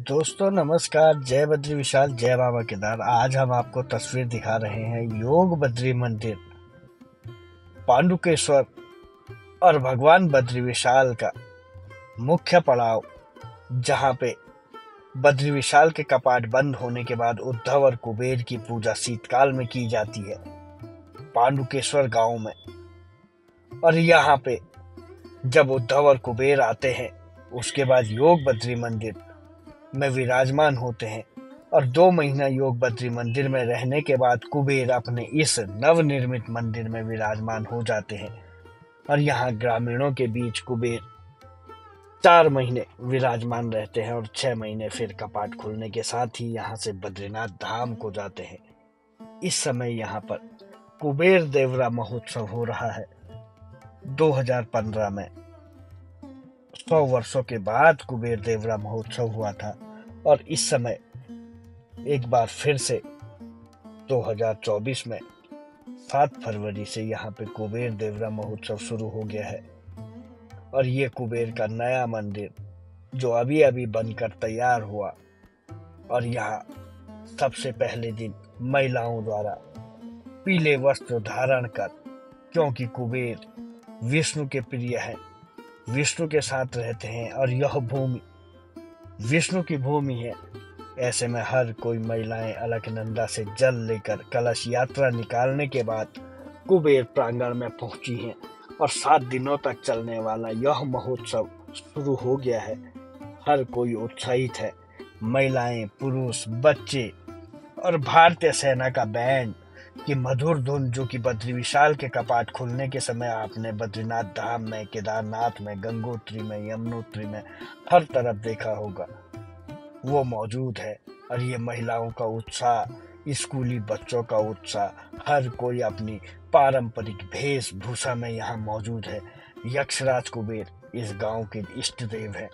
दोस्तों नमस्कार, जय बद्री विशाल, जय बाबा केदार। आज हम आपको तस्वीर दिखा रहे हैं योग बद्री मंदिर पांडुकेश्वर और भगवान बद्री विशाल का मुख्य पड़ाव, जहां पे बद्री विशाल के कपाट बंद होने के बाद उद्धव और कुबेर की पूजा शीतकाल में की जाती है पांडुकेश्वर गांव में। और यहाँ पे जब उद्धव और कुबेर आते हैं उसके बाद योग बद्री मंदिर में विराजमान होते हैं और 2 महीना योग बद्री मंदिर में रहने के बाद कुबेर अपने इस नवनिर्मित मंदिर में विराजमान हो जाते हैं। और यहाँ ग्रामीणों के बीच कुबेर 4 महीने विराजमान रहते हैं और 6 महीने फिर कपाट खुलने के साथ ही यहाँ से बद्रीनाथ धाम को जाते हैं। इस समय यहाँ पर कुबेर देवरा महोत्सव हो रहा है। 2015 में 100 वर्षों के बाद कुबेर देवरा महोत्सव हुआ था और इस समय एक बार फिर से 2024 में 7 फरवरी से यहाँ पे कुबेर देवरा महोत्सव शुरू हो गया है। और ये कुबेर का नया मंदिर जो अभी अभी बनकर तैयार हुआ, और यहाँ सबसे पहले दिन महिलाओं द्वारा पीले वस्त्र धारण कर, क्योंकि कुबेर विष्णु के प्रिय हैं, विष्णु के साथ रहते हैं और यह भूमि विष्णु की भूमि है। ऐसे में हर कोई महिलाएं अलकनंदा से जल लेकर कलश यात्रा निकालने के बाद कुबेर प्रांगण में पहुंची हैं और 7 दिनों तक चलने वाला यह महोत्सव शुरू हो गया है। हर कोई उत्साहित है, महिलाएं, पुरुष, बच्चे और भारतीय सेना का बैंड की मधुर धुन, जो कि बद्री विशाल के कपाट खुलने के समय आपने बद्रीनाथ धाम में, केदारनाथ में, गंगोत्री में, यमुनोत्री में हर तरफ देखा होगा, वो मौजूद है। और ये महिलाओं का उत्साह, स्कूली बच्चों का उत्साह, हर कोई अपनी पारंपरिक वेशभूषा में यहाँ मौजूद है। यक्षराज कुबेर इस गांव के इष्ट देव है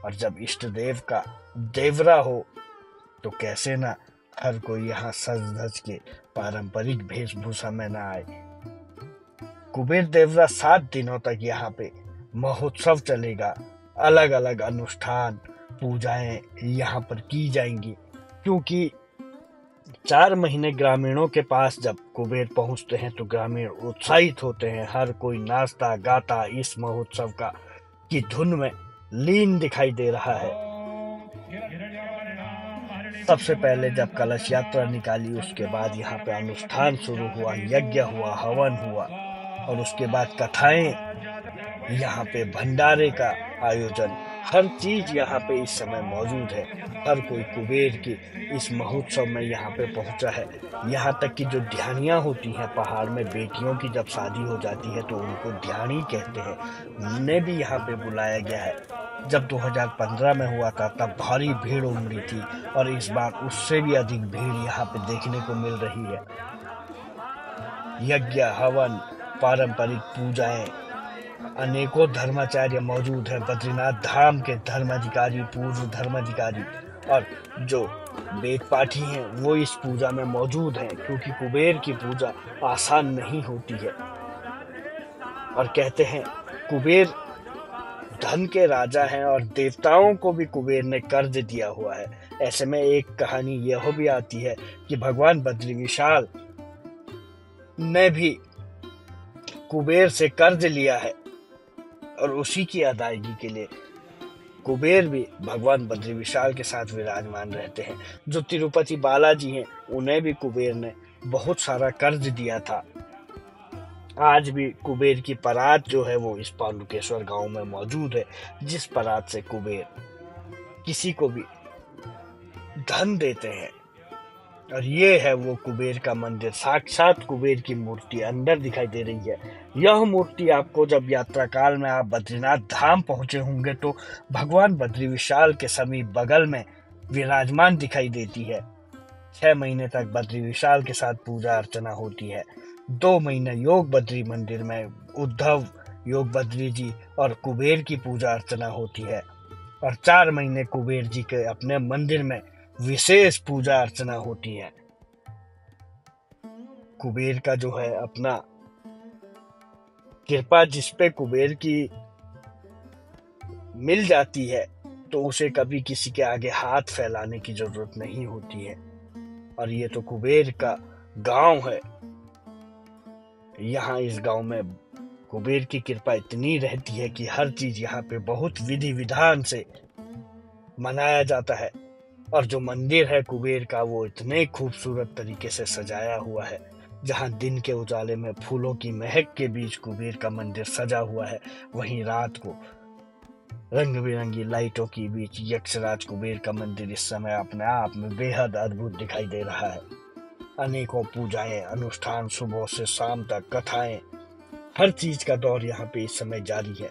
और जब इष्ट देव का देवरा हो तो कैसे ना हर कोई यहाँ सज धज के पारंपरिक वेशभूषा में न आए। कुबेर देवरा 7 दिनों तक यहाँ पे महोत्सव चलेगा। अलग अलग अनुष्ठान, पूजाएं यहाँ पर की जाएंगी, क्योंकि 4 महीने ग्रामीणों के पास जब कुबेर पहुंचते हैं तो ग्रामीण उत्साहित होते हैं। हर कोई नाचता गाता इस महोत्सव का की धुन में लीन दिखाई दे रहा है। सबसे पहले जब कलश यात्रा निकाली, उसके बाद यहाँ पे अनुष्ठान शुरू हुआ, यज्ञ हुआ, हवन हुआ और उसके बाद कथाएं, यहाँ पे भंडारे का आयोजन, हर चीज यहाँ पे इस समय मौजूद है। हर कोई कुबेर की इस महोत्सव में यहाँ पे पहुंचा है। यहाँ तक कि जो ध्यानियाँ होती हैं पहाड़ में, बेटियों की जब शादी हो जाती है तो उनको ध्यानी कहते हैं, उन्हें भी यहाँ पे बुलाया गया है। जब 2015 में हुआ था तब भारी भीड़ उमड़ी थी और इस बार उससे भी अधिक भीड़ यहाँ पे देखने को मिल रही है। यज्ञ, हवन, पारंपरिक पूजाएं, अनेकों धर्माचार्य मौजूद हैं। बद्रीनाथ धाम के धर्माधिकारी, पूर्व धर्माधिकारी और जो वेद पाठी हैं वो इस पूजा में मौजूद हैं, क्योंकि कुबेर की पूजा आसान नहीं होती है। और कहते हैं कुबेर धन के राजा हैं और देवताओं को भी कुबेर ने कर्ज दिया हुआ है। ऐसे में एक कहानी यह भी आती है कि भगवान बद्री विशाल ने भी कुबेर से कर्ज लिया है और उसी की अदायगी के लिए कुबेर भी भगवान बद्री विशाल के साथ विराजमान रहते हैं। जो तिरुपति बालाजी हैं उन्हें भी कुबेर ने बहुत सारा कर्ज दिया था। आज भी कुबेर की परात जो है वो इस पांडुकेश्वर गांव में मौजूद है, जिस परात से कुबेर किसी को भी धन देते हैं। और ये है वो कुबेर का मंदिर, साक्षात कुबेर की मूर्ति अंदर दिखाई दे रही है। यह मूर्ति आपको जब यात्रा काल में आप बद्रीनाथ धाम पहुंचे होंगे तो भगवान बद्री विशाल के समीप बगल में विराजमान दिखाई देती है। 6 महीने तक बद्री विशाल के साथ पूजा अर्चना होती है। 2 महीने योग बद्री मंदिर में उद्धव, योग बद्री जी और कुबेर की पूजा अर्चना होती है और 4 महीने कुबेर जी के अपने मंदिर में विशेष पूजा अर्चना होती है। कुबेर का जो है अपना कृपा जिस पे कुबेर की मिल जाती है तो उसे कभी किसी के आगे हाथ फैलाने की जरूरत नहीं होती है। और ये तो कुबेर का गांव है। यहाँ इस गांव में कुबेर की कृपा इतनी रहती है कि हर चीज यहाँ पे बहुत विधि विधान से मनाया जाता है। और जो मंदिर है कुबेर का वो इतने खूबसूरत तरीके से सजाया हुआ है। जहाँ दिन के उजाले में फूलों की महक के बीच कुबेर का मंदिर सजा हुआ है, वहीं रात को रंग बिरंगी लाइटों के बीच यक्षराज कुबेर का मंदिर इस समय अपने आप में बेहद अद्भुत दिखाई दे रहा है। अनेकों पूजाएं, अनुष्ठान, सुबह से शाम तक कथाएं, हर चीज का दौर यहाँ पे इस समय जारी है।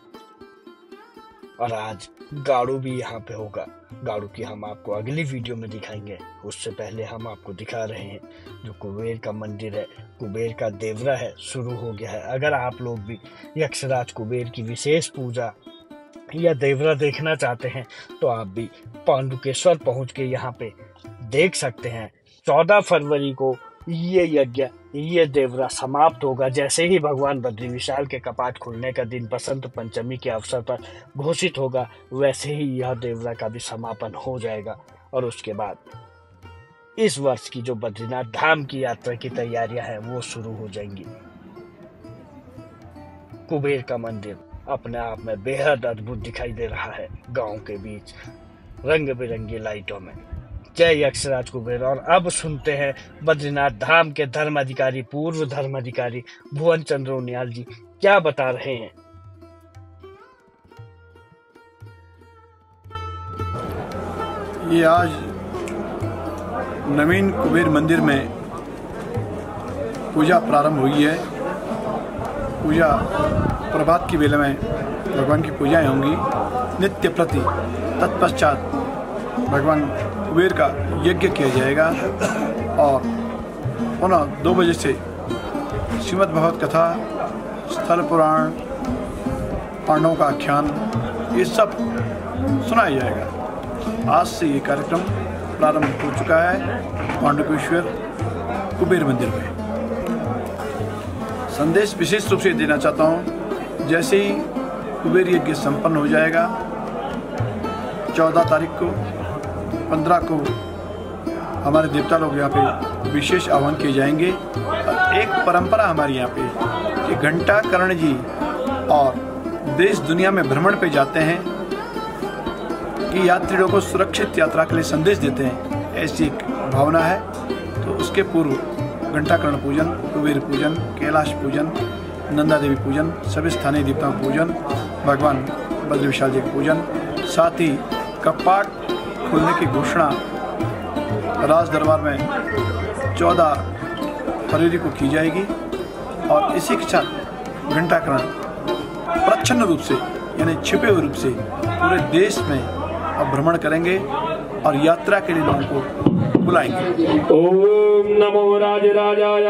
और आज गाड़ू भी यहाँ पे होगा। गाड़ू की हम आपको अगली वीडियो में दिखाएंगे। उससे पहले हम आपको दिखा रहे हैं जो कुबेर का मंदिर है, कुबेर का देवरा है, शुरू हो गया है। अगर आप लोग भी यक्षराज कुबेर की विशेष पूजा या देवरा देखना चाहते हैं तो आप भी पांडुकेश्वर पहुंच के यहाँ पे देख सकते हैं। 14 फरवरी को ये यज्ञ, ये देवरा समाप्त होगा। जैसे ही भगवान बद्री विशाल के कपाट खुलने का दिन बसंत पंचमी के अवसर पर घोषित होगा, वैसे ही यह देवरा का भी समापन हो जाएगा। और उसके बाद इस वर्ष की जो बद्रीनाथ धाम की यात्रा की तैयारियां हैं वो शुरू हो जाएंगी। कुबेर का मंदिर अपने आप में बेहद अद्भुत दिखाई दे रहा है, गांव के बीच रंग बिरंगी लाइटों में। जय यक्षराज कुबेर। और अब सुनते हैं बद्रीनाथ धाम के धर्माधिकारी, पूर्व धर्माधिकारी भुवन चंद्र उनियाल जी क्या बता रहे हैं। ये आज नवीन कुबेर मंदिर में पूजा प्रारंभ हुई है। पूजा प्रभात की वेला में भगवान की पूजाएं होंगी नित्य प्रति। तत्पश्चात भगवान कुबेर का यज्ञ किया जाएगा और पुनः 2 बजे से श्रीमद् भगवत कथा, स्थल पुराण, पांडवों का आख्यान, ये सब सुनाया जाएगा। आज से ये कार्यक्रम प्रारंभ हो चुका है पांडुकेश्वर कुबेर मंदिर में। संदेश विशेष रूप से देना चाहता हूँ, जैसे ही कुबेर यज्ञ संपन्न हो जाएगा 14 तारीख को, 15 को हमारे देवता लोग यहाँ पे विशेष आह्वान किए जाएंगे। और एक परंपरा हमारी यहाँ पे कि घंटा कर्ण जी और देश दुनिया में भ्रमण पे जाते हैं कि यात्रियों को सुरक्षित यात्रा के लिए संदेश देते हैं, ऐसी एक भावना है। तो उसके पूर्व घंटाकर्ण पूजन, कुबेर पूजन, कैलाश पूजन, नंदा देवी पूजन, सभी स्थानीय देवताओं पूजन, भगवान बद्री विशाल जी का पूजन, साथ ही कपाट खुलने की घोषणा राज दरबार में 14 फरवरी को की जाएगी। और इसी के साथ घंटाकर्ण प्रच्छन्न रूप से यानी छिपे हुए रूप से पूरे देश में अब भ्रमण करेंगे और यात्रा के लिए लोगों को बुलाएंगे। ओम नमो राज राजाय।